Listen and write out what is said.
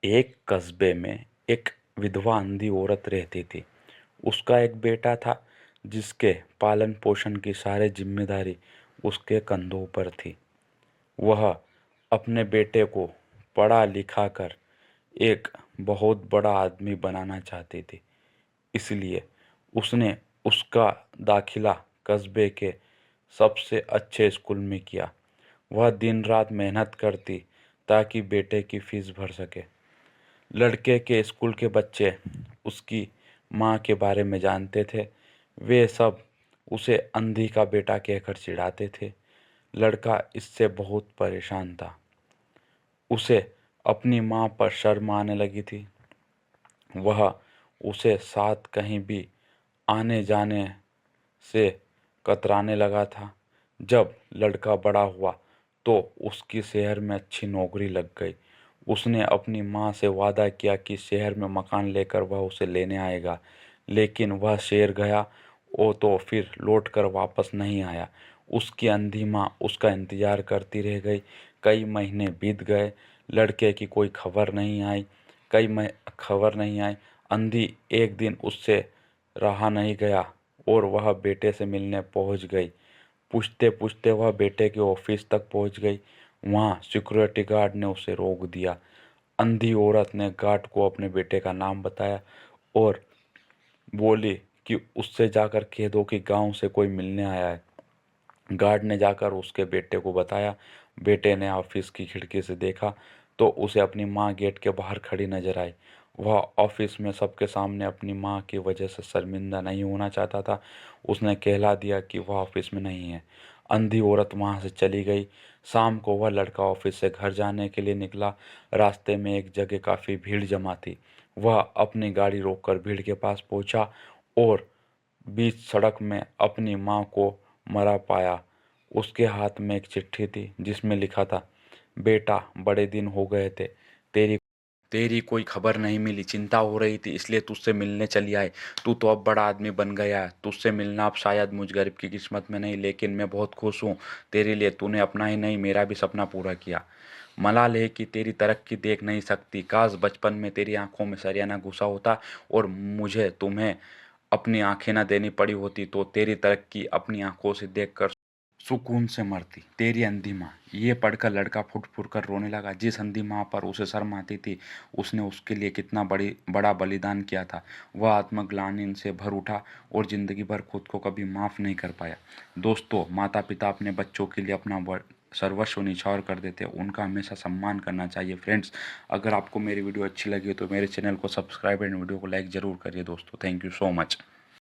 एक कस्बे में एक विधवा अंधी औरत रहती थी। उसका एक बेटा था जिसके पालन पोषण की सारी जिम्मेदारी उसके कंधों पर थी। वह अपने बेटे को पढ़ा लिखा कर एक बहुत बड़ा आदमी बनाना चाहती थी। इसलिए उसने उसका दाखिला कस्बे के सबसे अच्छे स्कूल में किया। वह दिन रात मेहनत करती ताकि बेटे की फीस भर सके। लड़के के स्कूल के बच्चे उसकी माँ के बारे में जानते थे। वे सब उसे अंधी का बेटा कहकर चिढ़ाते थे। लड़का इससे बहुत परेशान था। उसे अपनी माँ पर शर्म आने लगी थी। वह उसे साथ कहीं भी आने जाने से कतराने लगा था। जब लड़का बड़ा हुआ तो उसकी शहर में अच्छी नौकरी लग गई। उसने अपनी माँ से वादा किया कि शहर में मकान लेकर वह उसे लेने आएगा, लेकिन वह शहर गया तो फिर लौटकर वापस नहीं आया। उसकी अंधी माँ उसका इंतजार करती रह गई। कई महीने बीत गए, लड़के की कोई खबर नहीं आई। अंधी एक दिन उससे रहा नहीं गया और वह बेटे से मिलने पहुंच गई। पूछते पूछते वह बेटे के ऑफिस तक पहुंच गई। वहां सिक्योरिटी गार्ड ने उसे रोक दिया। अंधी औरत ने गार्ड को अपने बेटे का नाम बताया और बोली कि उससे जाकर कह दो कि गांव से कोई मिलने आया है। गार्ड ने जाकर उसके बेटे को बताया। बेटे ने ऑफिस की खिड़की से देखा तो उसे अपनी माँ गेट के बाहर खड़ी नजर आई। वह ऑफिस में सबके सामने अपनी माँ की वजह से शर्मिंदा नहीं होना चाहता था। उसने कहला दिया कि वह ऑफिस में नहीं है। अंधी औरत वहां से चली गई। शाम को वह लड़का ऑफिस से घर जाने के लिए निकला। रास्ते में एक जगह काफ़ी भीड़ जमा थी। वह अपनी गाड़ी रोककर भीड़ के पास पहुंचा और बीच सड़क में अपनी माँ को मरा पाया। उसके हाथ में एक चिट्ठी थी जिसमें लिखा था, बेटा बड़े दिन हो गए थे, तेरी तेरी कोई खबर नहीं मिली। चिंता हो रही थी इसलिए तुझसे मिलने चली आई। तू तो अब बड़ा आदमी बन गया है। तुझसे मिलना अब शायद मुझ गरीब की किस्मत में नहीं, लेकिन मैं बहुत खुश हूँ तेरे लिए। तूने अपना ही नहीं मेरा भी सपना पूरा किया। मलाल है कि तेरी तरक्की देख नहीं सकती। काश बचपन में तेरी आंखों में सरियाना घुसा होता और मुझे तुम्हें अपनी आंखें न देनी पड़ी होती तो तेरी तरक्की अपनी आंखों से देखकर सुकून से मरती। तेरी अंधी माँ। ये पढ़कर लड़का फुट फुट कर रोने लगा। जिस अंधी माँ पर उसे शर्म आती थी उसने उसके लिए कितना बड़ा बलिदान किया था। वह आत्मग्लानि से भर उठा और जिंदगी भर खुद को कभी माफ नहीं कर पाया। दोस्तों, माता पिता अपने बच्चों के लिए अपना सर्वस्व निछावर कर देते हैं। उनका हमेशा सम्मान करना चाहिए। फ्रेंड्स, अगर आपको मेरी वीडियो अच्छी लगी तो मेरे चैनल को सब्सक्राइब एंड वीडियो को लाइक ज़रूर करिए दोस्तों। Thank you so much.